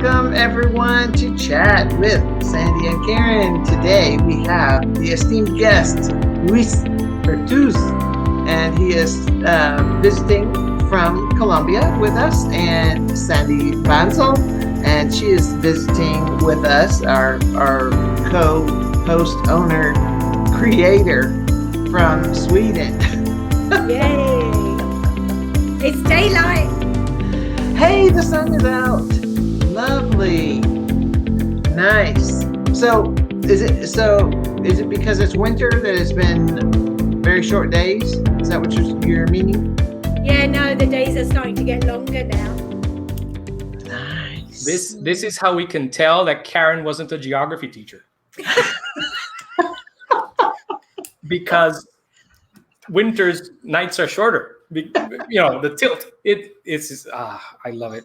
Welcome everyone to Chat with Sandy and Karen. Today we have the esteemed guest, Luis Pertuz, and he is visiting from Colombia with us, and Sandy Banzel, and she is visiting with us, our co-host, owner, creator from Sweden. Yay! It's daylight. Hey, the sun is out. Lovely. Nice. So is it because it's winter that it's been very short days? Is that what you're meaning? Yeah, no, the days are starting to get longer now. Nice. This is how we can tell that Karen wasn't a geography teacher. Because winter's nights are shorter. The tilt. I love it.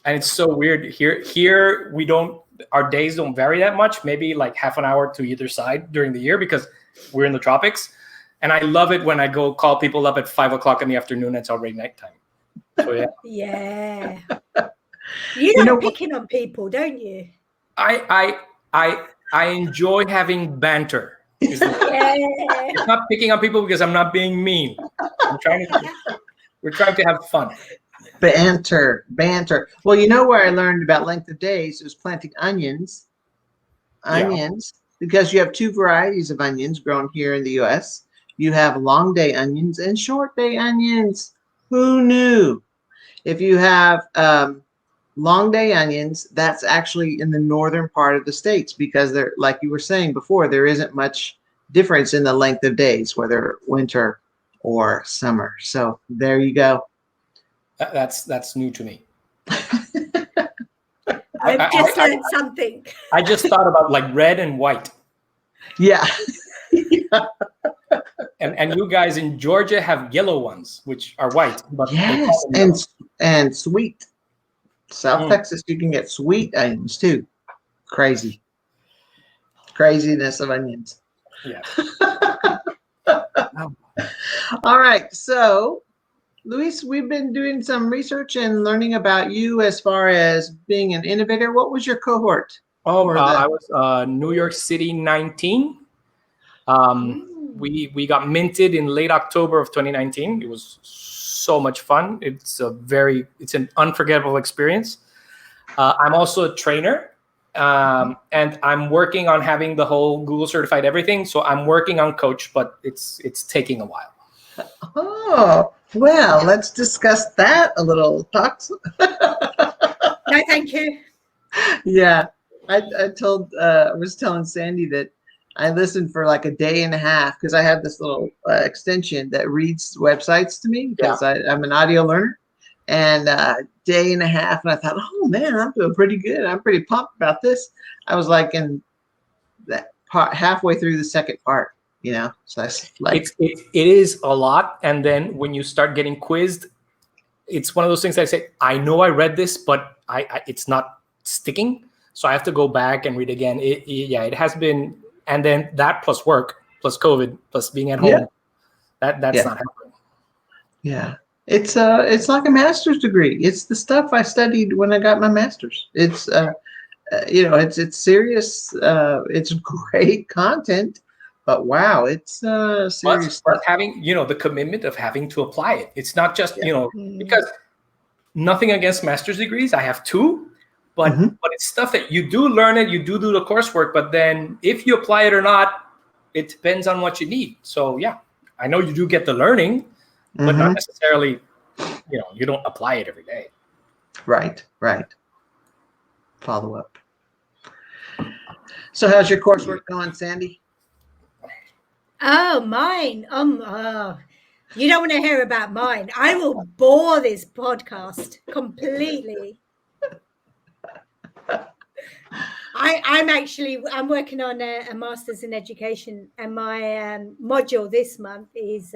And it's so weird here we don't, our days don't vary that much, maybe like half an hour to either side during the year because we're in the tropics. And I love it when I go call people up at 5 o'clock in the afternoon, it's already nighttime. So yeah. Yeah. You like picking on people, don't you? I enjoy having banter. Yeah. It's not picking on people because I'm not being mean. We're trying to have fun. Banter. Well, you know where I learned about length of days is planting onions. Because you have two varieties of onions grown here in the U.S. You have long day onions and short day onions. Who knew? If you have long day onions, that's actually in the northern part of the states because they're, like you were saying before, there isn't much difference in the length of days, whether winter or summer. So there you go. That's new to me. I've just learned something. I just thought about like red and white. Yeah. And you guys in Georgia have yellow ones, which are white. But yes, and sweet. South Texas, you can get sweet onions too. Craziness of onions. Yeah. All right, so Luis, we've been doing some research and learning about you as far as being an innovator. What was your cohort? I was New York City 19. We got minted in late October of 2019. It was so much fun. It's an unforgettable experience. I'm also a trainer, and I'm working on having the whole Google certified everything. So I'm working on coach, but it's taking a while. Oh, well, let's discuss that a little. No, thank you. Yeah, I was telling Sandy that I listened for like a day and a half because I have this little extension that reads websites to me because I'm an audio learner, and day and a half, and I thought, oh man, I'm doing pretty good. I'm pretty pumped about this. I was like in that part, halfway through the second part. So that's like it is a lot, and then when you start getting quizzed, it's one of those things that I say, I know I read this, but it's not sticking, so I have to go back and read again. It has been, and then that plus work, plus COVID, plus being at home, that's not happening. Yeah, it's like a master's degree. It's the stuff I studied when I got my master's. It's it's serious. It's great content. But wow, it's serious. But having, the commitment of having to apply it. It's not just, because nothing against master's degrees. I have two, but it's stuff that you do learn it, you do the coursework, but then if you apply it or not, it depends on what you need. So yeah, I know you do get the learning, but not necessarily, you don't apply it every day. Right. Follow up. So how's your coursework going, Sandy? Oh, mine. You don't want to hear about mine. I will bore this podcast completely. I'm working on a master's in education, and my module this month is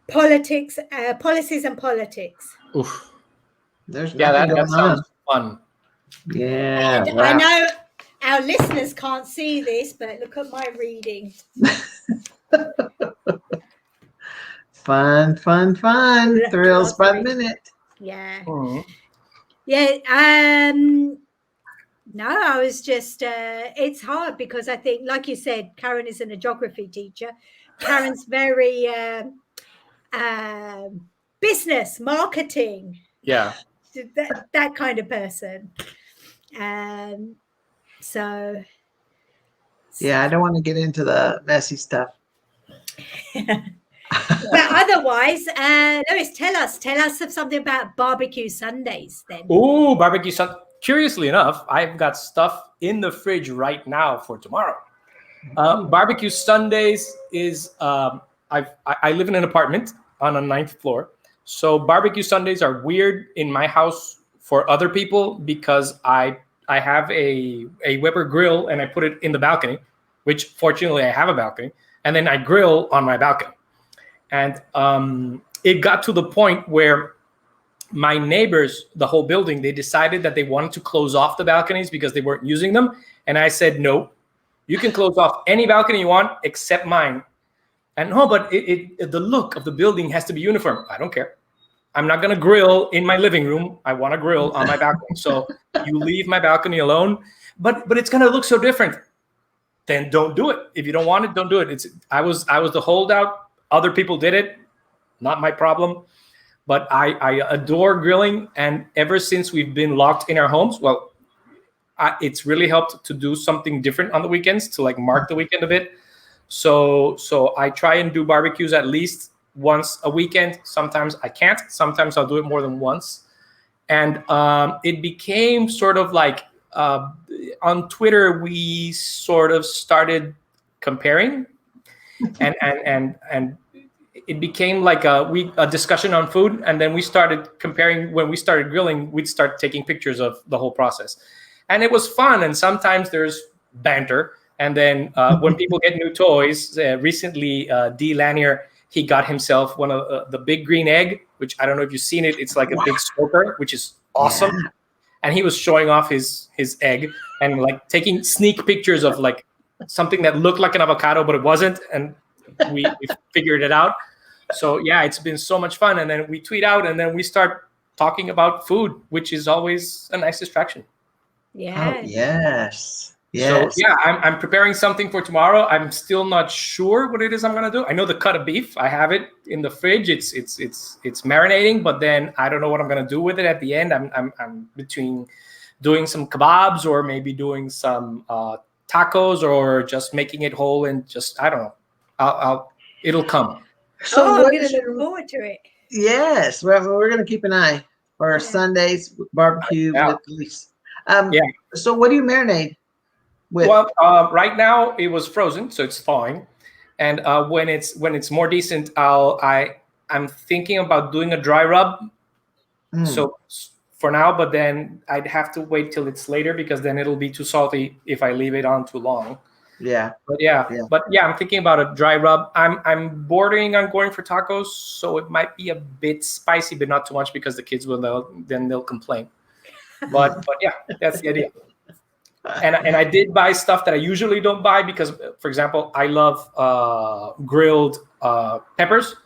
policies and politics. Oof. That sounds fun. Yeah. Wow. I know our listeners can't see this, but look at my reading. Fun. Thrills by the minute. Yeah. Yeah. No, I was just, it's hard because I think, like you said, Karen isn't a geography teacher. Karen's very business, marketing, Yeah. that kind of person. So, Yeah, I don't want to get into the messy stuff. but otherwise, Lewis, tell us of something about barbecue Sundays then. Ooh, barbecue Sunday. Curiously enough, I've got stuff in the fridge right now for tomorrow. Barbecue Sundays is I live in an apartment on a 9th floor, so barbecue Sundays are weird in my house for other people because I have a Weber grill and I put it in the balcony, which fortunately I have a balcony, and then I grill on my balcony, and it got to the point where my neighbors, the whole building, they decided that they wanted to close off the balconies because they weren't using them, and I said no. You can close off any balcony you want except mine. And no, but the look of the building has to be uniform. I don't care. I'm not going to grill in my living room. I want to grill on my balcony. So you leave my balcony alone. But it's going to look so different. Then don't do it. If you don't want it, don't do it. I was the holdout. Other people did it. Not my problem. But I adore grilling. And ever since we've been locked in our homes, well, it's really helped to do something different on the weekends to like mark the weekend a bit. So I try and do barbecues at least once a weekend. Sometimes I can't. Sometimes I'll do it more than once. And it became sort of like on Twitter, we sort of started comparing and it became like a discussion on food. And then we started comparing. When we started grilling, we'd start taking pictures of the whole process. And it was fun. And sometimes there's banter. And then when people get new toys, recently, D. Lanier, he got himself one of the big green egg, which I don't know if you've seen it. It's like a big smoker, which is awesome. Yeah. And he was showing off his egg and like taking sneak pictures of like something that looked like an avocado, but it wasn't. And we figured it out. So yeah, it's been so much fun. And then we tweet out and then we start talking about food, which is always a nice distraction. Yeah. Oh, yes. Yes. So yeah, I'm preparing something for tomorrow. I'm still not sure what it is I'm gonna do. I know the cut of beef. I have it in the fridge. It's marinating, but then I don't know what I'm gonna do with it at the end. I'm between doing some kebabs or maybe doing some tacos or just making it whole and just I don't know. It'll come. So I'm gonna look forward to it. Yes, we're gonna keep an eye for Sundays barbecue with Luis. So what do you marinate with? Well, right now it was frozen, so it's thawing. And when it's more decent, I'm thinking about doing a dry rub. So for now, but then I'd have to wait till it's later because then it'll be too salty if I leave it on too long. Yeah. But I'm thinking about a dry rub. I'm bordering on going for tacos, so it might be a bit spicy, but not too much because the kids they'll complain. But yeah, that's the idea. And I did buy stuff that I usually don't buy because, for example, I love grilled peppers,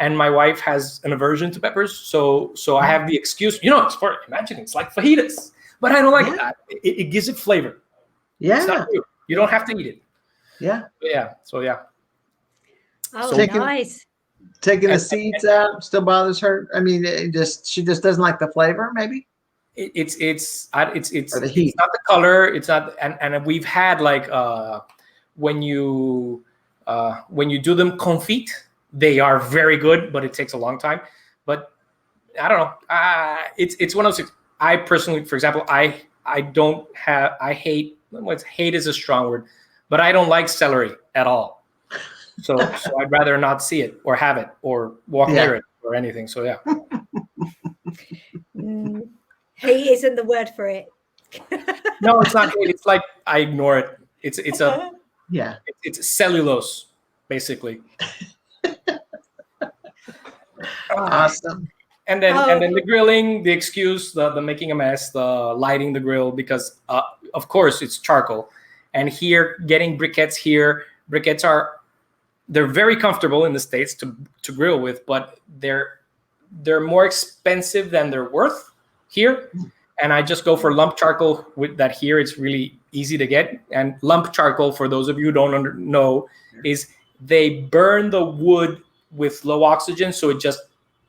and my wife has an aversion to peppers. So I have the excuse, imagine it's like fajitas, but I don't like it. It gives it flavor. Yeah. It's not you. You don't have to eat it. Yeah. Yeah. So yeah. Oh, nice. Taking the seeds out still bothers her. I mean, she just doesn't like the flavor, maybe. It's the heat. It's not the color. It's not, and we've had like when you do them confit, they are very good, but it takes a long time. But I don't know. It's one of those. I personally, for example, I hate. Hate is a strong word, but I don't like celery at all. So I'd rather not see it or have it or walk near it or anything. So yeah. Hate isn't the word for it. No, it's not hate. It's like I ignore it. It's cellulose, basically. Awesome. And then the grilling, the excuse, the making a mess, the lighting the grill, because of course it's charcoal. And here, getting briquettes they're very comfortable in the States to grill with, but they're more expensive than they're worth here. and I just go for lump charcoal with that here. It's really easy to get. And lump charcoal, for those of you who don't know, is they burn the wood with low oxygen, so it just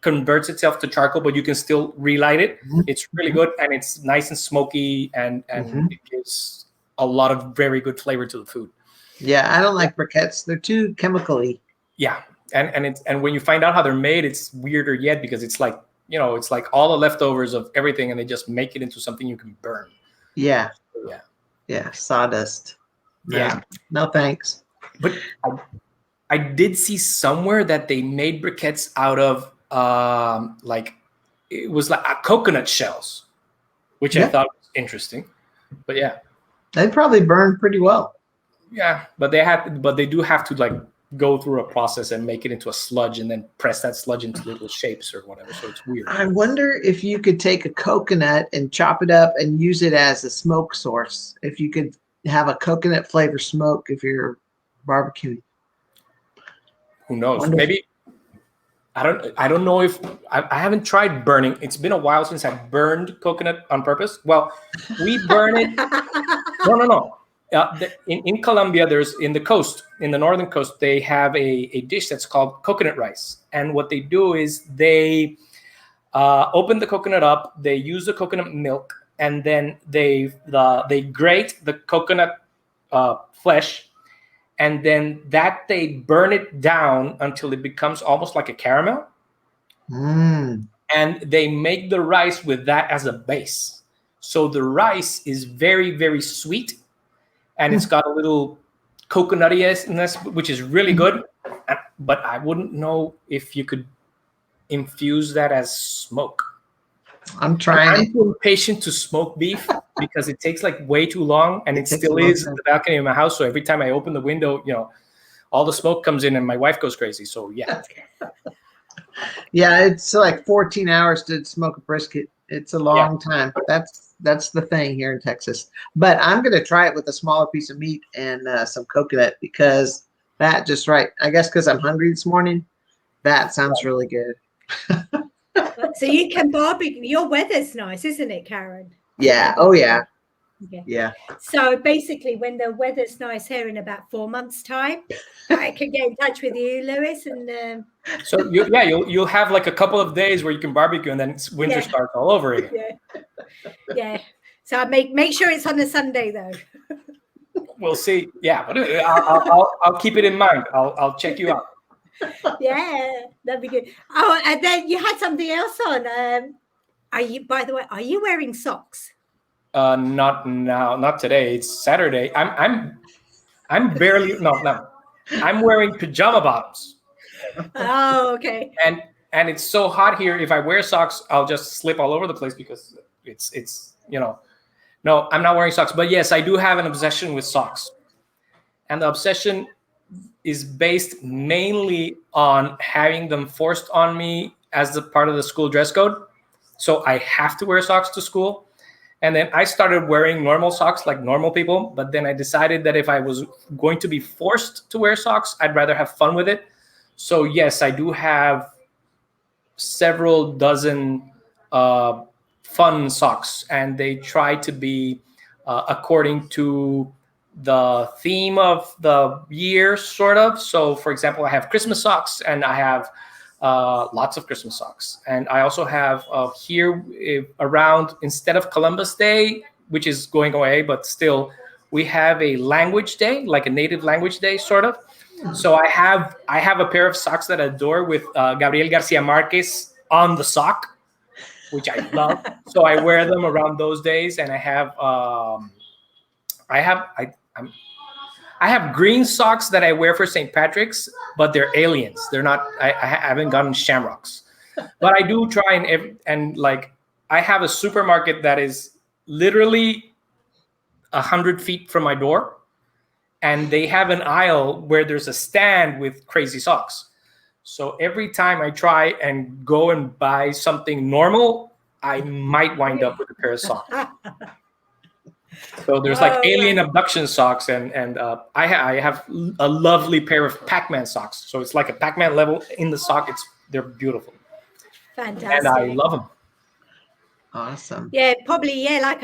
converts itself to charcoal, but you can still relight it. It's really good, and it's nice and smoky, and it gives a lot of very good flavor to the food. Yeah, I don't like briquettes. They're too chemically. Yeah, and when you find out how they're made, it's weirder yet, because it's like, it's like all the leftovers of everything, and they just make it into something you can burn. Yeah. Yeah. Yeah, sawdust. Yeah. No thanks. But I did see somewhere that they made briquettes out of it was like coconut shells, which I thought was interesting. But yeah, they probably burn pretty well. Yeah, but they do have to like go through a process and make it into a sludge, and then press that sludge into little shapes or whatever. So it's weird. I wonder if you could take a coconut and chop it up and use it as a smoke source. If you could have a coconut flavor smoke if you're barbecuing. Who knows? Maybe. I don't know if I haven't tried burning. It's been a while since I burned coconut on purpose. Well, we burn it. No. In Colombia, there's in the northern coast, they have a dish that's called coconut rice. And what they do is they open the coconut up, they use the coconut milk, and then they grate the coconut flesh, and then they burn it down until it becomes almost like a caramel. And they make the rice with that as a base. So the rice is very, very sweet. And it's got a little coconuttiness, which is really good. But I wouldn't know if you could infuse that as smoke. I'm trying. I'm too impatient to smoke beef because it takes like way too long, and it still is in the balcony of my house. So every time I open the window, all the smoke comes in, and my wife goes crazy. So yeah. Yeah, it's like 14 hours to smoke a brisket. It's a long time. That's the thing here in Texas. But I'm going to try it with a smaller piece of meat and some coconut, because that just right. I guess because I'm hungry this morning, that sounds really good. So you can barbecue. Your weather's nice, isn't it, Karen? Yeah. Oh, yeah. Okay. Yeah. So basically, when the weather's nice here in about 4 months' time, I can get in touch with you, Lewis, and so you'll have like a couple of days where you can barbecue, and then winter starts all over again. Yeah. So I make sure it's on a Sunday though. We'll see. Yeah, but I'll keep it in mind. I'll check you out. Yeah, that'd be good. Oh, and then you had something else on. By the way, are you wearing socks? Not now, not today. It's Saturday. I'm barely no. I'm wearing pajama bottoms. Oh, okay. And it's so hot here. If I wear socks, I'll just slip all over the place because it's No, I'm not wearing socks. But yes, I do have an obsession with socks, and the obsession is based mainly on having them forced on me as the part of the school dress code. So I have to wear socks to school. And then I started wearing normal socks like normal people. But then I decided that if I was going to be forced to wear socks, I'd rather have fun with it. So yes, I do have several dozen fun socks. And they try to be according to the theme of the year, sort of. So for example, I have Christmas socks, and I have lots of Christmas socks. And I also have here around, instead of Columbus Day, which is going away, but still we have a language day, like a native language day, sort of. So I have a pair of socks that I adore with Gabriel Garcia Marquez on the sock, which I love. So I wear them around those days. And I have green socks that I wear for St. Patrick's, but they're aliens. They're not. I haven't gotten shamrocks, but I do try and like I have a supermarket that is literally 100 feet from my door, and they have an aisle where there's a stand with crazy socks. So every time I try and go and buy something normal, I might wind up with a pair of socks. So there's like alien abduction socks, and I have a lovely pair of Pac-Man socks. So it's like a Pac-Man level in the sock. They're beautiful. Fantastic. And I love them. Awesome. Yeah, probably. Yeah,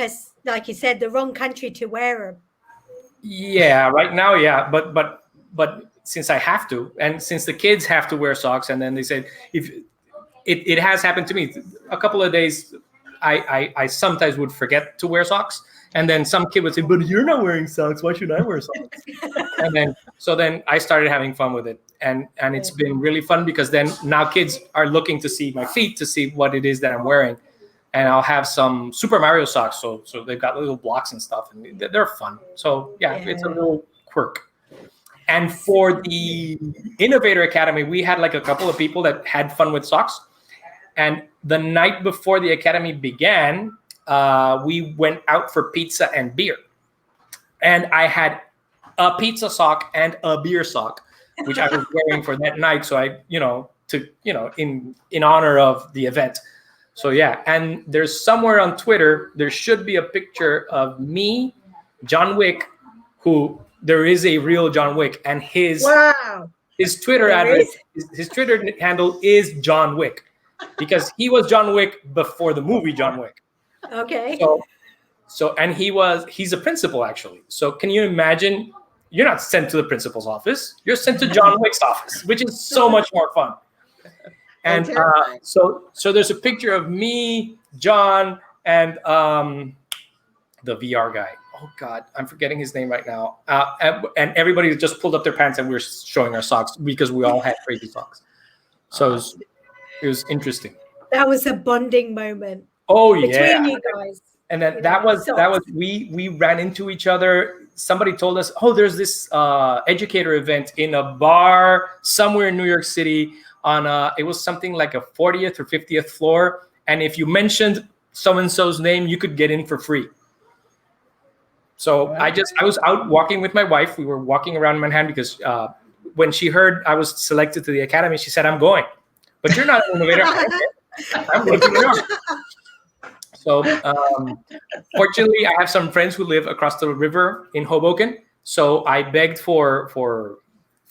like you said, the wrong country to wear them. Yeah, right now, yeah, but since I have to, and since the kids have to wear socks, and then they said if it has happened to me a couple of days, I sometimes would forget to wear socks, and then some kid would say, "But you're not wearing socks. Why should I wear socks?" And then I started having fun with it, and it's been really fun because then now kids are looking to see my feet to see what it is that I'm wearing. And I'll have some Super Mario socks, so they've got little blocks and stuff, and they're fun. So yeah, it's a little quirk. And for the Innovator Academy, we had like a couple of people that had fun with socks. And the night before the academy began, we went out for pizza and beer. And I had a pizza sock and a beer sock, which I was wearing for that night. So in honor of the event. So yeah, and there's somewhere on Twitter, there should be a picture of me, John Wick, who there is a real John Wick, and his Twitter address, his Twitter handle is John Wick, because he was John Wick before the movie John Wick. Okay. So and he's a principal actually. So can you imagine? You're not sent to the principal's office. You're sent to John Wick's office, which is so much more fun. And so there's a picture of me, John, and the VR guy. Oh God, I'm forgetting his name right now. And everybody just pulled up their pants and we were showing our socks because we all had crazy socks. So it was interesting. That was a bonding moment. Oh between yeah, you guys. And then that was we ran into each other. Somebody told us, oh, there's this educator event in a bar somewhere in New York City. It was something like a 40th or 50th floor, and if you mentioned so-and-so's name, you could get in for free. So I was out walking with my wife. We were walking around Manhattan because when she heard I was selected to the academy, she said, "I'm going." But you're not an innovator. I'm going to New York. So fortunately, I have some friends who live across the river in Hoboken. So I begged for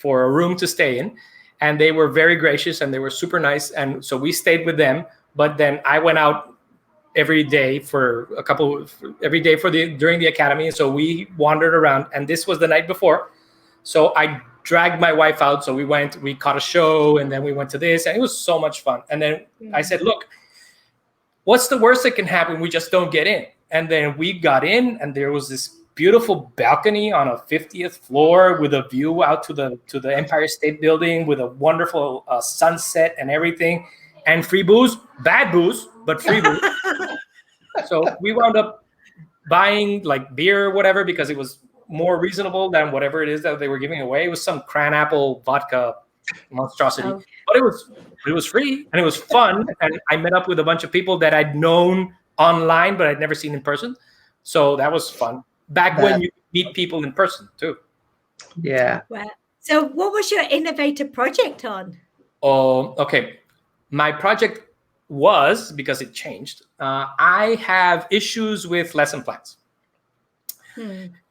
a room to stay in. And they were very gracious and they were super nice. And so we stayed with them. But then I went out every day during the academy. So we wandered around, and this was the night before. So I dragged my wife out. So we caught a show, and then we went to this, and it was so much fun. And then I said, look, what's the worst that can happen? We just don't get in. And then we got in, and there was this beautiful balcony on a 50th floor with a view out to the Empire State Building with a wonderful sunset and everything, and free booze, bad booze, but free booze. So we wound up buying like beer or whatever because it was more reasonable than whatever it is that they were giving away. It was some cran apple vodka monstrosity, but it was free and it was fun. And I met up with a bunch of people that I'd known online, but I'd never seen in person. So that was fun. Back when you meet people in person too. Yeah. Well, so what was your innovator project on? Oh, okay. My project was, because it changed, I have issues with lesson plans.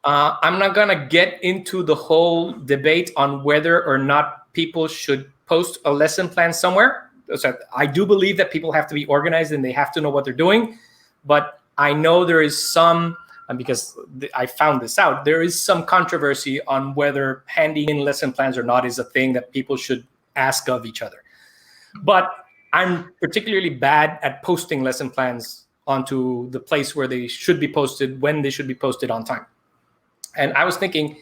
I'm not going to get into the whole debate on whether or not people should post a lesson plan somewhere. So I do believe that people have to be organized and they have to know what they're doing. But I know there is some, and because I found this out, there is some controversy on whether handing in lesson plans or not is a thing that people should ask of each other. But I'm particularly bad at posting lesson plans onto the place where they should be posted, when they should be posted on time. And I was thinking,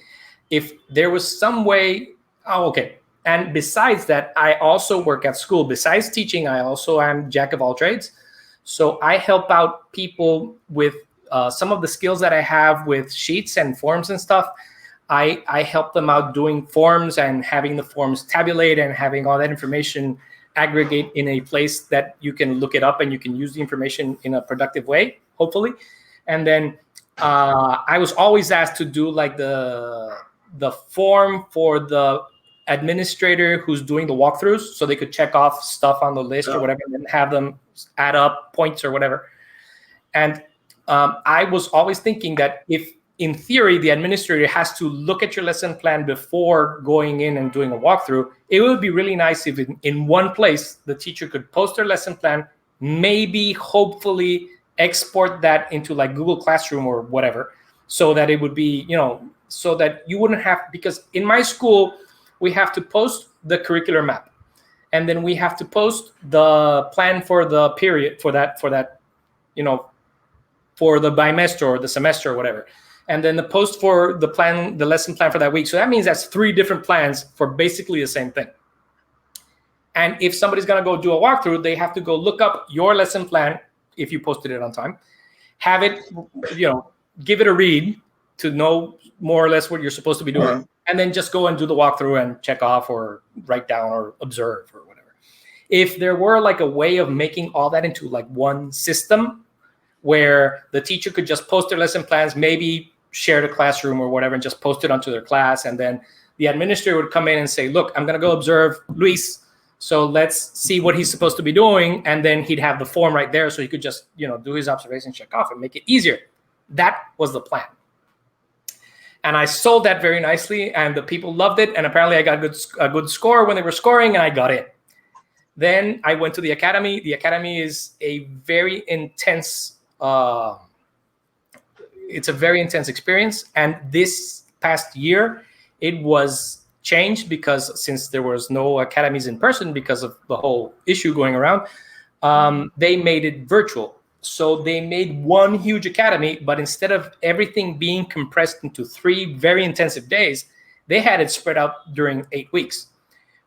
if there was some way, okay. And besides that, I also work at school. Besides teaching, I also am jack of all trades. So I help out people with some of the skills that I have with sheets and forms and stuff. I help them out doing forms and having the forms tabulate and having all that information aggregate in a place that you can look it up and you can use the information in a productive way, hopefully. And then I was always asked to do like the form for the administrator who's doing the walkthroughs, so they could check off stuff on the list or whatever, and then have them add up points or whatever. And I was always thinking that if, in theory, the administrator has to look at your lesson plan before going in and doing a walkthrough, it would be really nice if in one place the teacher could post their lesson plan, maybe, hopefully, export that into like Google Classroom or whatever, so that it would be, so that you wouldn't have, because in my school, we have to post the curricular map. And then we have to post the plan for the period for that, for the bimester or the semester or whatever. And then the post for the plan, the lesson plan for that week. So that means that's 3 different plans for basically the same thing. And if somebody's going to go do a walkthrough, they have to go look up your lesson plan if you posted it on time, have it, give it a read to know more or less what you're supposed to be doing, and then just go and do the walkthrough and check off or write down or observe or whatever. If there were like a way of making all that into like one system where the teacher could just post their lesson plans, maybe share the classroom or whatever, and just post it onto their class, and then the administrator would come in and say, look, I'm going to go observe Luis, so let's see what he's supposed to be doing. And then he'd have the form right there, so he could just, do his observation, check off, and make it easier. That was the plan. And I sold that very nicely, and the people loved it. And apparently I got a good score when they were scoring, and I got in. Then I went to the academy. The academy is a very intense, it's a very intense experience. And this past year, it was changed because since there was no academies in person because of the whole issue going around, they made it virtual. So they made one huge academy, but instead of everything being compressed into 3 very intensive days, they had it spread out during 8 weeks,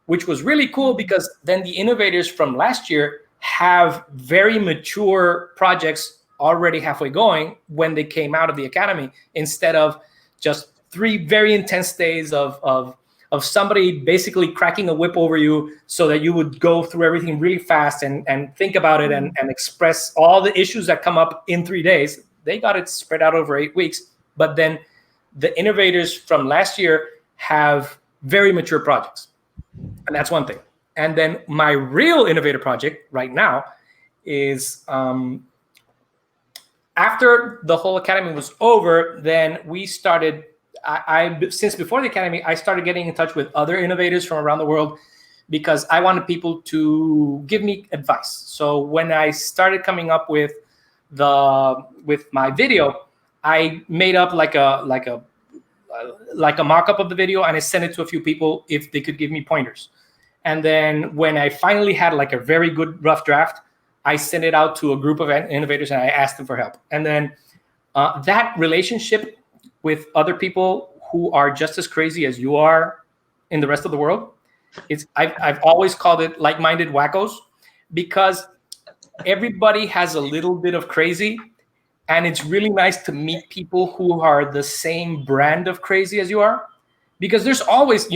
which was really cool because then the innovators from last year have very mature projects already halfway going when they came out of the academy, instead of just 3 very intense days of somebody basically cracking a whip over you so that you would go through everything really fast and think about it and express all the issues that come up in 3 days. They got it spread out over 8 weeks. But then the innovators from last year have very mature projects. And that's one thing. And then my real innovator project right now is after the whole academy was over, then we started, since before the academy, I started getting in touch with other innovators from around the world because I wanted people to give me advice. So when I started coming up with my video, I made up like a mock-up of the video, and I sent it to a few people if they could give me pointers. And then when I finally had like a very good rough draft, I sent it out to a group of innovators and I asked them for help. And then that relationship with other people who are just as crazy as you are in the rest of the world, I've always called it like-minded wackos, because everybody has a little bit of crazy. And it's really nice to meet people who are the same brand of crazy as you are, because there's always,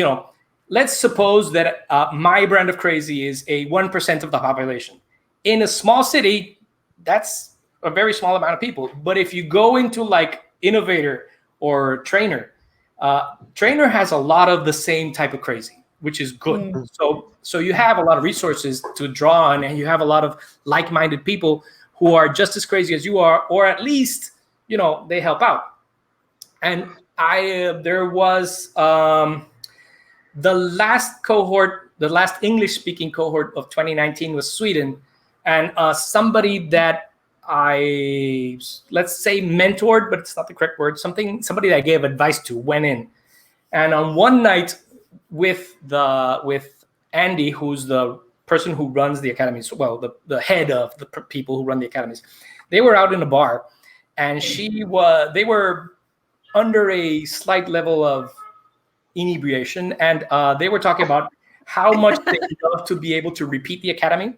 let's suppose that my brand of crazy is a 1% of the population. In a small city, that's a very small amount of people. But if you go into like innovator or trainer, trainer has a lot of the same type of crazy, which is good. So you have a lot of resources to draw on, and you have a lot of like-minded people who are just as crazy as you are, or at least, they help out. And there was the last cohort, the last English-speaking cohort of 2019 was Sweden. And somebody that let's say mentored, but it's not the correct word, somebody that I gave advice to went in. And on one night with Andy, who's the person who runs the academies, well, the head of the people who run the academies, they were out in a bar, and they were under a slight level of inebriation, and they were talking about how much they love to be able to repeat the academy.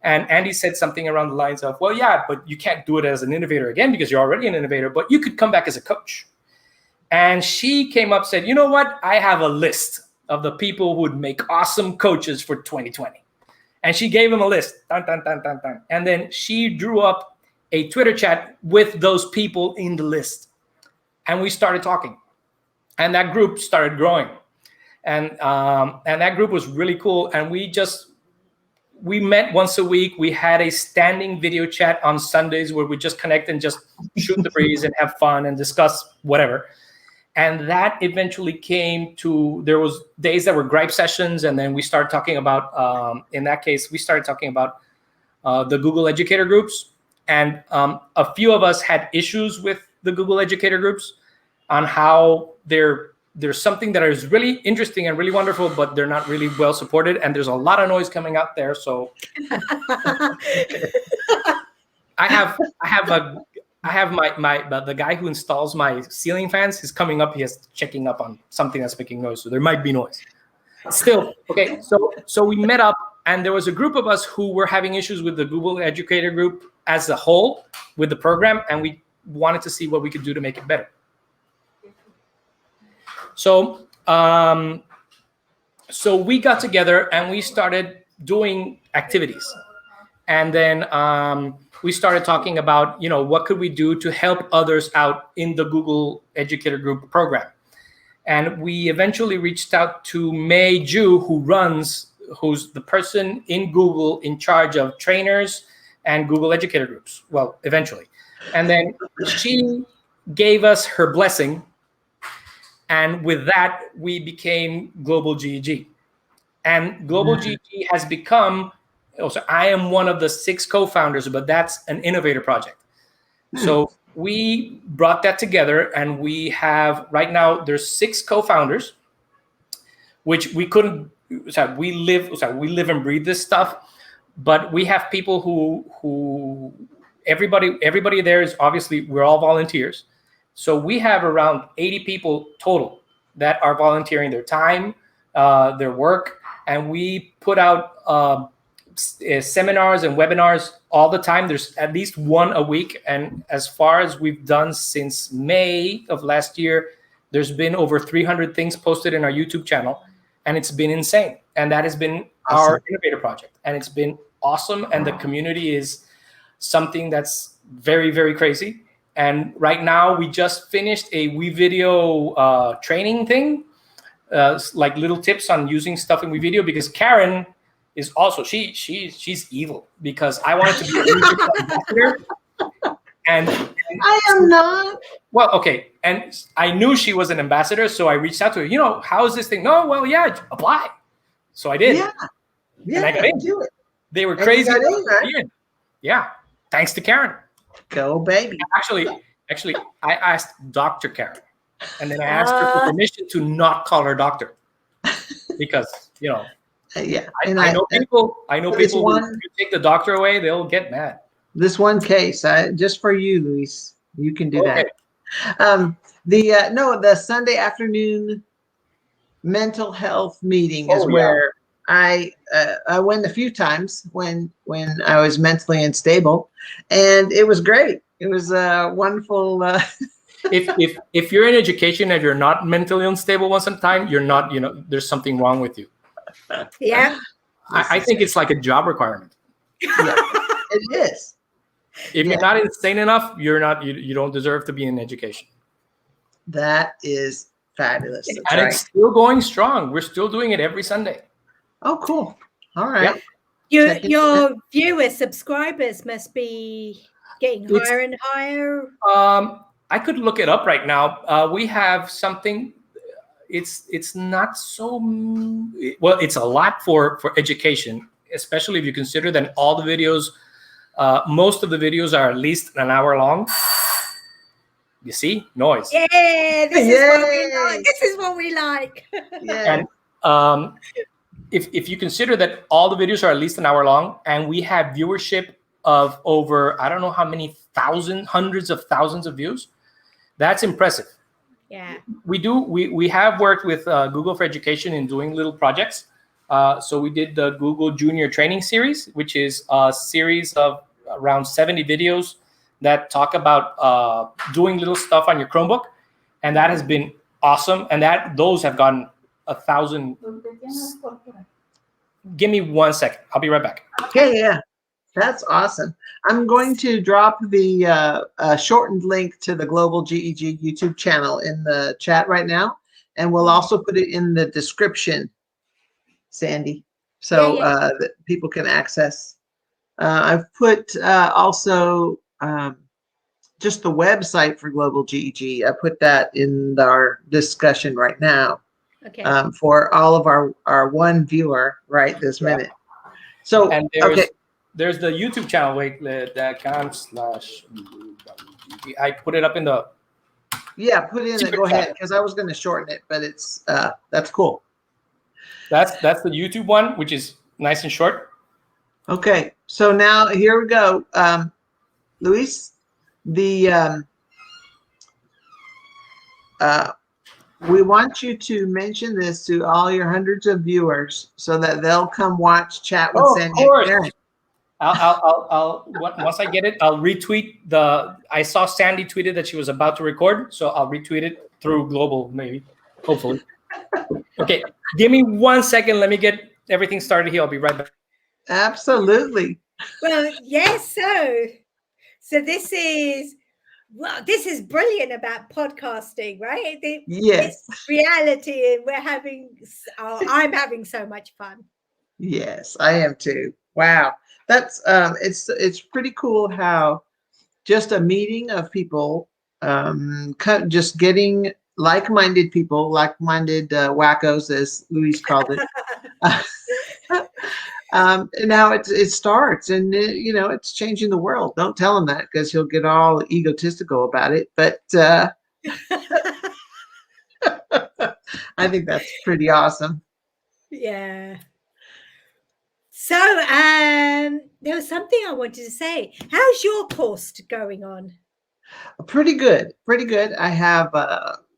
And Andy said something around the lines of, well, yeah, but you can't do it as an innovator again because you're already an innovator, but you could come back as a coach. And she came up, said, you know what? I have a list of the people who would make awesome coaches for 2020. And she gave him a list. Dun, dun, dun, dun, dun. And then she drew up a Twitter chat with those people in the list. And we started talking. And that group started growing. And that group was really cool. And we met once a week. We had a standing video chat on Sundays where we just connect and just shoot the breeze and have fun and discuss whatever. And that eventually came to, there was days that were gripe sessions. And then we started talking about, in that case, we started talking about the Google Educator groups. and a few of us had issues with the Google Educator groups on how there's something that is really interesting and really wonderful, but they're not really well supported, and there's a lot of noise coming out there. So I have the guy who installs my ceiling fans. He's coming up. He is checking up on something that's making noise, so there might be noise. Still, okay. So we met up, and there was a group of us who were having issues with the Google Educator group as a whole with the program, and we wanted to see what we could do to make it better. So, so we got together and we started doing activities, and then we started talking about, what could we do to help others out in the Google Educator Group program. And we eventually reached out to Mei Ju, who's the person in Google in charge of trainers and Google Educator groups. Well, eventually. And then she gave us her blessing. And with that, we became GlobalGEG. And GlobalGEG has become, also, I am one of the 6 co-founders, but that's an innovator project. So we brought that together, and we have, right now, there's 6 co-founders, which we couldn't, we live and breathe this stuff, but we have people who everybody there is, obviously, we're all volunteers. So we have around 80 people total that are volunteering their time, their work, and we put out seminars and webinars all the time. There's at least one a week, and as far as we've done since May of last year, there's been over 300 things posted in our YouTube channel, and it's been insane. And that has been our innovator project, and it's been awesome. And the community is something that's very, very crazy. And right now, we just finished a WeVideo training thing, like little tips on using stuff in WeVideo, because Karen is also, she's evil, because I wanted to be a YouTube ambassador. And I am not. Well, okay. And I knew she was an ambassador, so I reached out to her, how is this thing? No, well, yeah, apply. So I did. Yeah. And I got in. Do it. They were crazy. Right? Yeah. Thanks to Karen. Go, baby. Actually, I asked Dr. Karen, and then I asked her for permission to not call her doctor, because yeah. I know people who take the doctor away, they'll get mad. This one case, just for you, Luis, you can do that. The Sunday afternoon mental health meeting is where I went a few times when I was mentally unstable, and it was great. It was a wonderful. If you're in education and you're not mentally unstable once in a time, you're not. There's something wrong with you. Yeah. I think it's like a job requirement. Yeah, it is. If you're not insane enough, you're not. You don't deserve to be in education. That is fabulous. And it's still going strong. We're still doing it every Sunday. Oh, cool. All right. Yep. Your viewers, subscribers must be getting higher and higher. I could look it up right now. We have something. It's not so well. It's a lot for education, especially if you consider that all the videos, most of the videos are at least an hour long. You see, noise. Yeah, this is what we like. Yeah. And if you consider that all the videos are at least an hour long, and we have viewership of over, I don't know how many hundreds of thousands of views, that's impressive. Yeah. We have worked with Google for Education in doing little projects. So we did the Google Junior Training Series, which is a series of around 70 videos that talk about doing little stuff on your Chromebook, and that has been awesome. And those have gotten 1,000. Give me 1 second. I'll be right back. Okay, yeah, that's awesome. I'm going to drop the shortened link to the GlobalGEG YouTube channel in the chat right now, and we'll also put it in the description, Sandy, so that people can access. I've put also just the website for GlobalGEG. I put that in our discussion right now. Okay. For all of our one viewer right this minute. So there's the YouTube channel. Wait, I put it up in the. Yeah, put in it. Go ahead, because I was going to shorten it, but it's that's cool. That's the YouTube one, which is nice and short. Okay, so now here we go, Luis. The we want you to mention this to all your hundreds of viewers so that they'll come watch Chat with Sandy and Karen. I'll once I get it, I'll retweet the. I saw Sandy tweeted that she was about to record, so I'll retweet it through Global, maybe, hopefully. Okay, give me 1 second. Let me get everything started here. I'll be right back. Absolutely. Well, yes. So this is brilliant about podcasting, right? Yes. It's reality, and I'm having so much fun. Yes, I am too. Wow, that's it's pretty cool how just a meeting of people, just getting like-minded people, like-minded wackos, as Luis called it. And now it starts, and it's changing the world. Don't tell him that, because he'll get all egotistical about it. But I think that's pretty awesome. Yeah. So there was something I wanted to say. How's your course going on? Pretty good. I have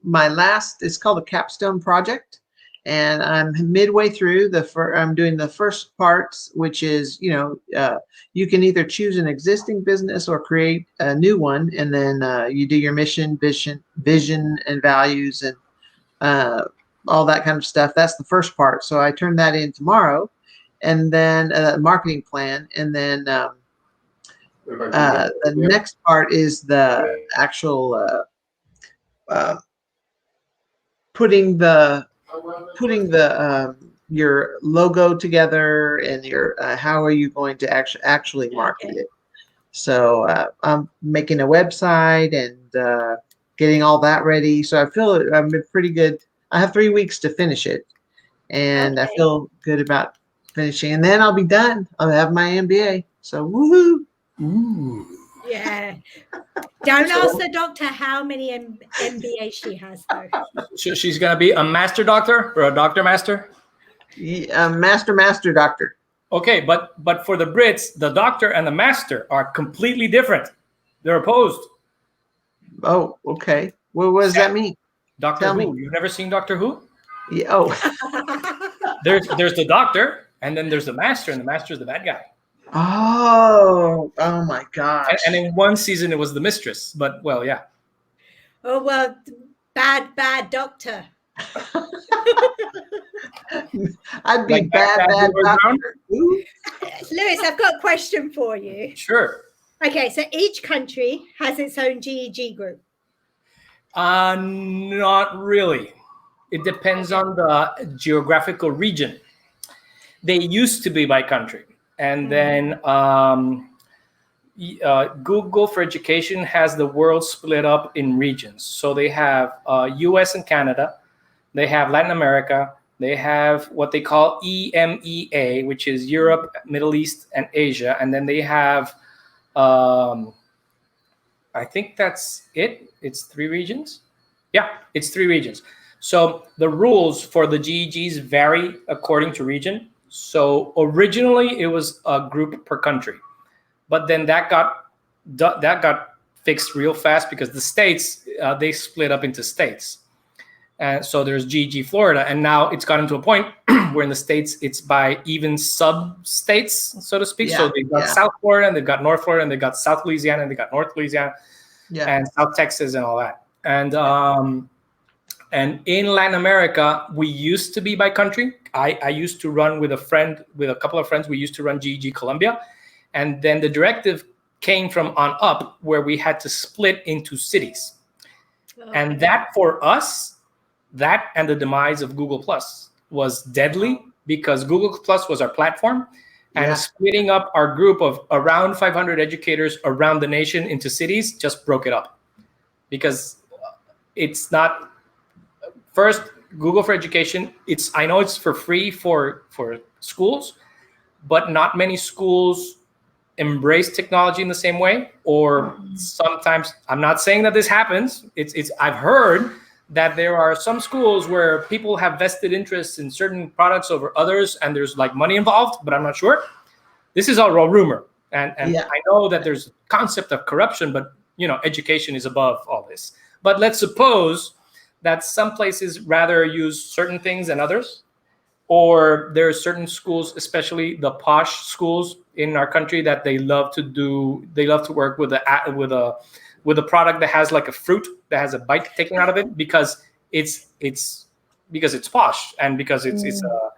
my last. It's called a capstone project. And I'm midway through I'm doing the first parts, which is, you can either choose an existing business or create a new one. And then you do your mission, vision and values and all that kind of stuff. That's the first part. So I turn that in tomorrow, and then marketing plan. And then the next part is the actual putting the your logo together, and your how are you going to actually market it. So I'm making a website and getting all that ready. So I feel I'm pretty good. I have 3 weeks to finish it, and I feel good about finishing. And then I'll be done. I'll have my MBA. So woohoo! Ooh. Yeah. Don't ask the doctor how many MBA she has, though. So she's gonna be a master doctor or a doctor master? Master doctor. Okay, but for the Brits, the doctor and the master are completely different. They're opposed. Oh, okay. Well, what does that mean? Doctor Tell Who. me. You've never seen Doctor Who? Yeah, oh. There's the doctor, and then there's the master, and the master is the bad guy. Oh my gosh. And in one season it was the mistress, but well, yeah. Oh, well, bad doctor. I'd be Like bad doctor. Lewis, I've got a question for you. Sure. Okay, so each country has its own GEG group. Not really. It depends on the geographical region. They used to be by country. And then Google for Education has the world split up in regions. So they have US and Canada. They have Latin America. They have what they call EMEA, which is Europe, Middle East, and Asia. And then they have, I think that's it. It's 3 regions. Yeah, it's 3 regions. So the rules for the GEGs vary according to region. So originally it was a group per country, but then that got fixed real fast because the states, they split up into states. And so there's GEG Florida, and now it's gotten to a point where in the states it's by even sub-states, so to speak. Yeah, so they've got South Florida, and they've got North Florida, and they've got South Louisiana, and they've got North Louisiana, and South Texas, and all that. And in Latin America, we used to be by country. I used to run with a couple of friends. We used to run GEG Colombia. And then the directive came from on up where we had to split into cities. Oh. And that for us, that and the demise of Google Plus was deadly because Google Plus was our platform. And splitting up our group of around 500 educators around the nation into cities just broke it up. Because it's not... First, Google for Education, I know it's for free for schools, but not many schools embrace technology in the same way, or sometimes, I'm not saying that this happens. It's I've heard that there are some schools where people have vested interests in certain products over others, and there's like money involved, but I'm not sure. This is all raw rumor, and Yeah. I know that there's concept of corruption, but education is above all this. But let's suppose that some places rather use certain things than others, or there are certain schools, especially the posh schools in our country, that they love to work with a product that has like a fruit that has a bite taken out of it, because it's posh, and because it's a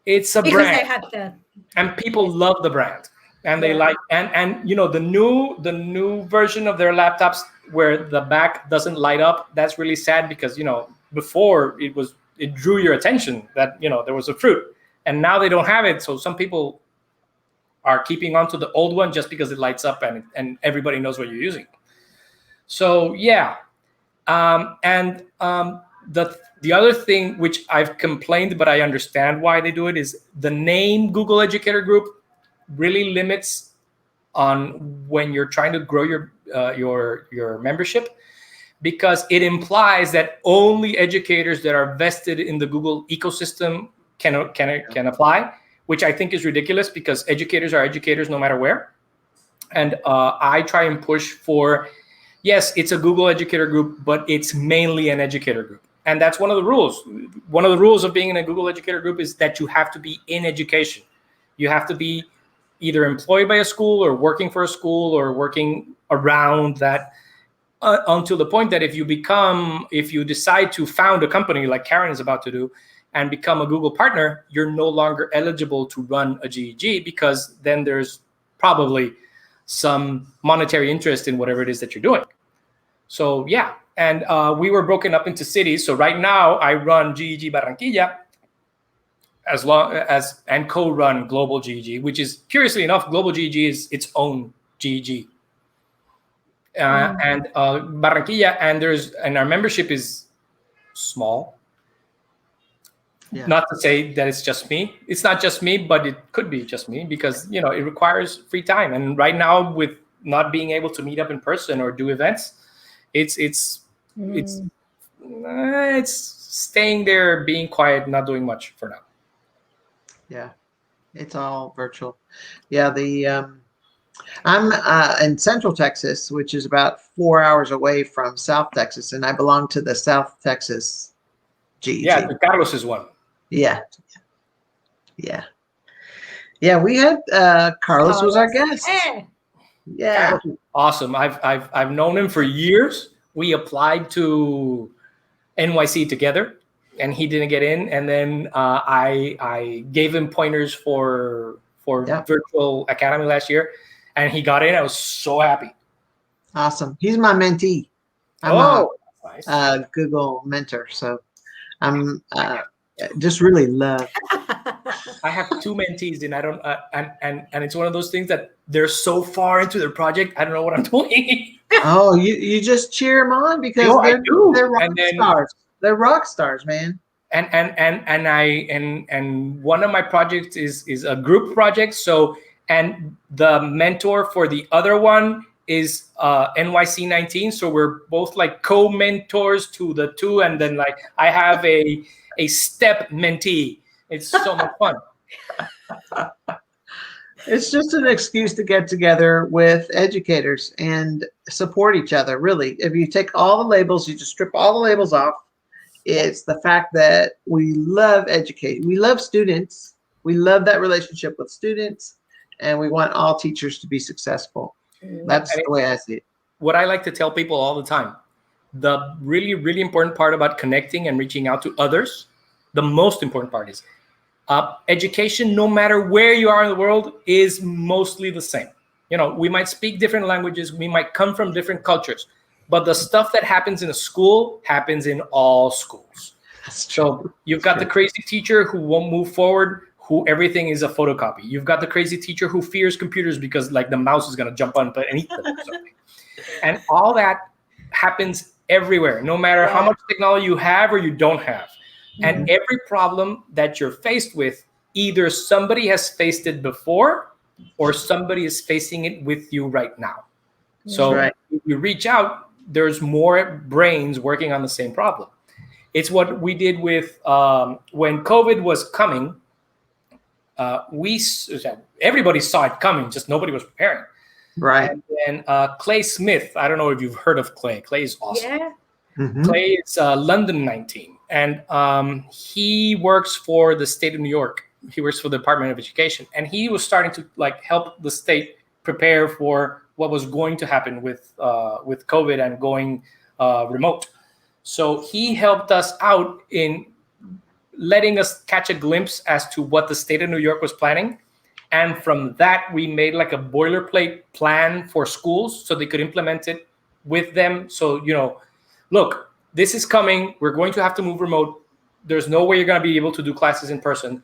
Because brand, they had the and people love the brand, and they like, and the new version of their laptops where the back doesn't light up. That's really sad, because before it drew your attention that there was a fruit, and now they don't have it. So some people are keeping on to the old one just because it lights up and everybody knows what you're using. So yeah, the other thing which I've complained, but I understand why they do it, is the name Google Educator Group really limits on when you're trying to grow your membership, because it implies that only educators that are vested in the Google ecosystem can apply, which I think is ridiculous, because educators are educators no matter where. And I try and push for, yes, it's a Google Educator Group, but it's mainly an educator group. And that's one of the rules. One of the rules of being in a Google Educator Group is that you have to be in education. You have to be either employed by a school, or working for a school, or working around that, until the point that if you decide to found a company like Karen is about to do and become a Google partner, you're no longer eligible to run a GEG, because then there's probably some monetary interest in whatever it is that you're doing. So yeah, and we were broken up into cities. So right now I run GEG Barranquilla, and co-run GlobalGEG, which is, curiously enough, GlobalGEG is its own GEG. And Barranquilla, and our membership is small. Yeah. Not to say that it's just me. It's not just me, but it could be just me, because it requires free time. And right now, with not being able to meet up in person or do events, it's staying there, being quiet, not doing much for now. Yeah, it's all virtual. Yeah, I'm in Central Texas, which is about 4 hours away from South Texas, and I belong to the South Texas GEG. Yeah, Carlos is one. Yeah. We had Carlos was our guest. Yeah, awesome. I've known him for years. We applied to NYC together, and he didn't get in. And then I gave him pointers for virtual academy last year, and he got in. I was so happy. Awesome. He's my mentee. I'm a Google mentor, so I'm just really love. I have 2 mentees, and I don't, and it's one of those things that they're so far into their project, I don't know what I'm doing. Oh, you just cheer them on, because they're rock stars. They're rock stars, man. And one of my projects is a group project. So, and the mentor for the other one is NYC 19. So we're both like co-mentors to the 2, and then like I have a step mentee. It's so much fun. It's just an excuse to get together with educators and support each other, really. If you take all the labels, you just strip all the labels off, it's the fact that we love educating. We love students. We love that relationship with students, and we want all teachers to be successful. That's the way I see it. What I like to tell people all the time, the really, really important part about connecting and reaching out to others, the most important part is education, no matter where you are in the world, is mostly the same. We might speak different languages, we might come from different cultures, but the stuff that happens in a school happens in all schools. So you've got the crazy teacher who won't move forward, who everything is a photocopy. You've got the crazy teacher who fears computers because like the mouse is going to jump on and eat them or something. And all that happens everywhere, no matter how much technology you have or you don't have. And every problem that you're faced with, either somebody has faced it before or somebody is facing it with you right now. That's So right. if you reach out, there's more brains working on the same problem. It's what we did with when COVID was coming. Everybody saw it coming, just nobody was preparing. Right. And then Clay Smith, I don't know if you've heard of Clay. Clay is awesome. Yeah. Mhm. Clay is London 19, and he works for the state of New York. He works for the Department of Education, and he was starting to like help the state prepare for what was going to happen with COVID and going remote. So he helped us out in letting us catch a glimpse as to what the state of New York was planning. And from that, we made like a boilerplate plan for schools so they could implement it with them. So, look, this is coming. We're going to have to move remote. There's no way you're going to be able to do classes in person.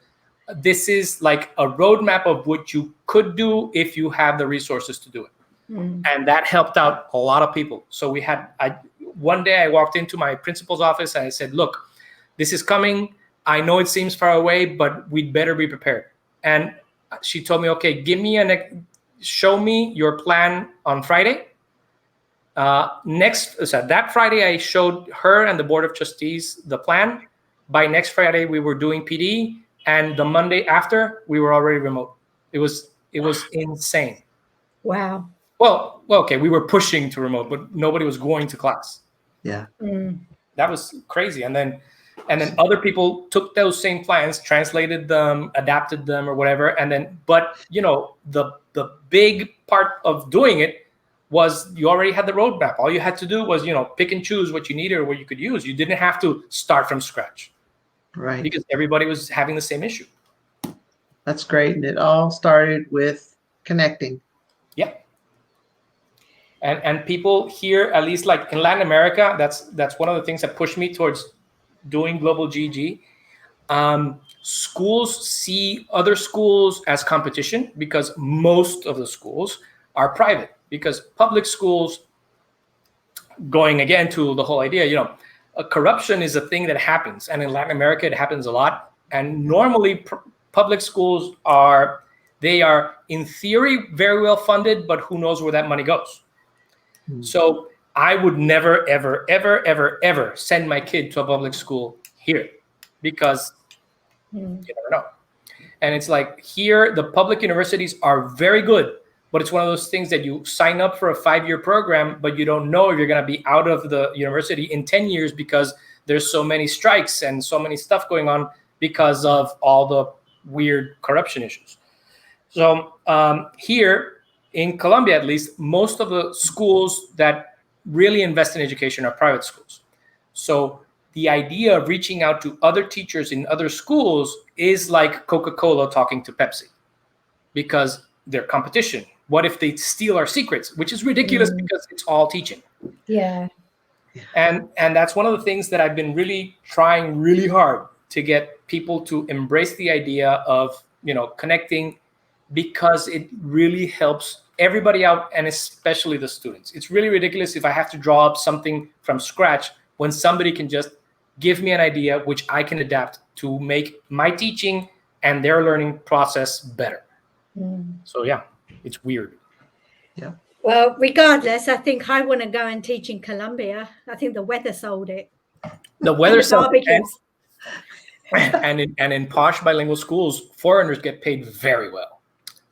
This is like a roadmap of what you could do if you have the resources to do it. And that helped out a lot of people. So one day I walked into my principal's office and I said, look, this is coming. I know it seems far away, but we'd better be prepared. And she told me, okay, show me your plan on Friday. That Friday, I showed her and the board of trustees the plan. By next Friday, we were doing PD, and the Monday after, we were already remote. It was insane. Wow. Well, okay, we were pushing to remote, but nobody was going to class. Yeah. That was crazy. And then other people took those same plans, translated them, adapted them, or whatever. But the big part of doing it was you already had the roadmap. All you had to do was, pick and choose what you needed or what you could use. You didn't have to start from scratch. Right. Because everybody was having the same issue. That's great. And it all started with connecting. Yeah. And people here, at least like in Latin America, that's one of the things that pushed me towards doing GlobalGEG. Schools see other schools as competition because most of the schools are private. Because public schools, going again to the whole idea, corruption is a thing that happens. And in Latin America, it happens a lot. And normally public schools are in theory very well funded, but who knows where that money goes. So I would never, ever, ever, ever, ever send my kid to a public school here because you never know. And it's like here, the public universities are very good, but it's one of those things that you sign up for a 5-year program, but you don't know if you're going to be out of the university in 10 years because there's so many strikes and so many stuff going on because of all the weird corruption issues. So here in Colombia, at least, most of the schools that really invest in education are private schools. So the idea of reaching out to other teachers in other schools is like Coca-Cola talking to Pepsi because they're competition. What if they steal our secrets? Which is ridiculous because it's all teaching. Yeah. And that's one of the things that I've been really trying really hard to get people to embrace the idea of, connecting because it really helps everybody out and especially the students. It's really ridiculous if I have to draw up something from scratch when somebody can just give me an idea which I can adapt to make my teaching and their learning process better. So yeah, it's weird. Yeah. Well, regardless, I think I want to go and teach in Colombia. I think the weather sold it. The weather sold it. barbecues. And in posh bilingual schools, foreigners get paid very well,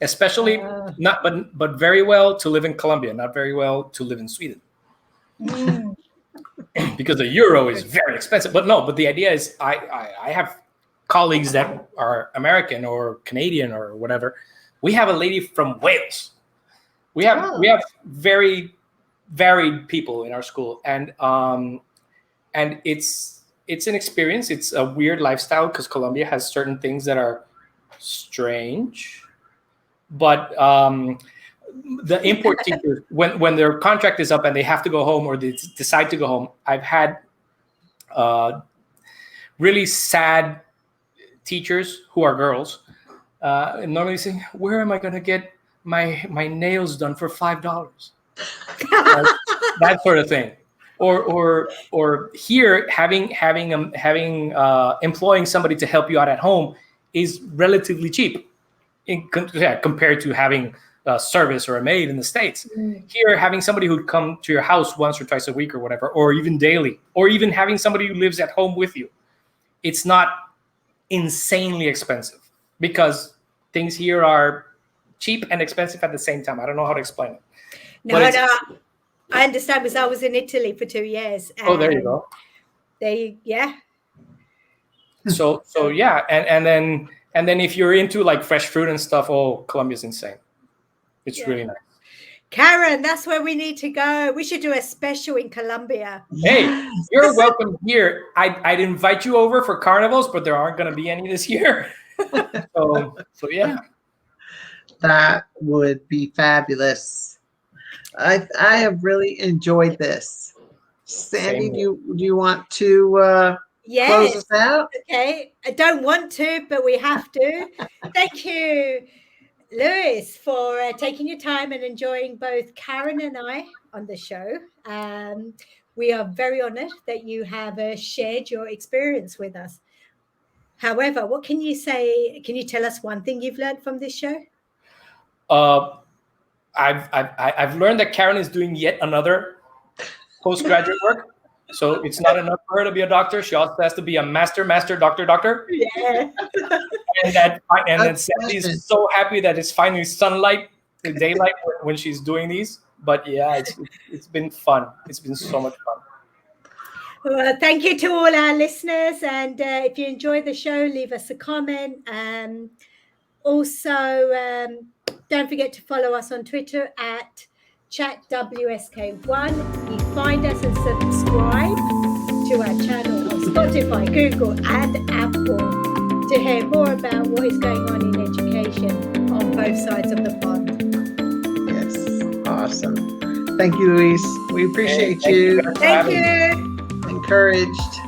especially but very well to live in Colombia, not very well to live in Sweden, because the euro is very expensive. But the idea is, I have colleagues that are American or Canadian or whatever. We have a lady from Wales. We have very varied people in our school, and it's an experience. It's a weird lifestyle because Colombia has certain things that are strange. But the import teachers, when their contract is up and they have to go home or they decide to go home, I've had really sad teachers who are girls normally saying, "Where am I going to get my nails done for $5?" That sort of thing. Or here having employing somebody to help you out at home is relatively cheap. compared to having a service or a maid in the States. Mm. Here, having somebody who'd come to your house once or twice a week or whatever, or even daily, or even having somebody who lives at home with you, it's not insanely expensive because things here are cheap and expensive at the same time. I don't know how to explain it. No, I understand because I was in Italy for 2 years. Oh, there you go. Yeah. So yeah, and then if you're into like fresh fruit and stuff, oh, Colombia's insane. It's really nice. Karen, that's where we need to go. We should do a special in Colombia. Hey, you're welcome here. I'd invite you over for carnivals, but there aren't going to be any this year. so yeah. That would be fabulous. I have really enjoyed this. Sandy, do you want to close us out? Okay. I don't want to, but we have to. Thank you, Lewis, for taking your time and enjoying both Karen and I on the show. We are very honored that you have shared your experience with us. However, what can you say? Can you tell us one thing you've learned from this show? I've learned that Karen is doing yet another postgraduate work. So it's not enough for her to be a doctor. She also has to be a master, doctor. Yeah. and then Sandy's so happy that it's finally sunlight, daylight when she's doing these. But yeah, it's been fun. It's been so much fun. Well, thank you to all our listeners. And if you enjoyed the show, leave us a comment. Also, don't forget to follow us on Twitter at ChatWSK1. You find us and subscribe to our channel on Spotify, Google, and Apple to hear more about what is going on in education on both sides of the pond. Yes, awesome. Thank you, Luis. We appreciate you. Thank you. Encouraged.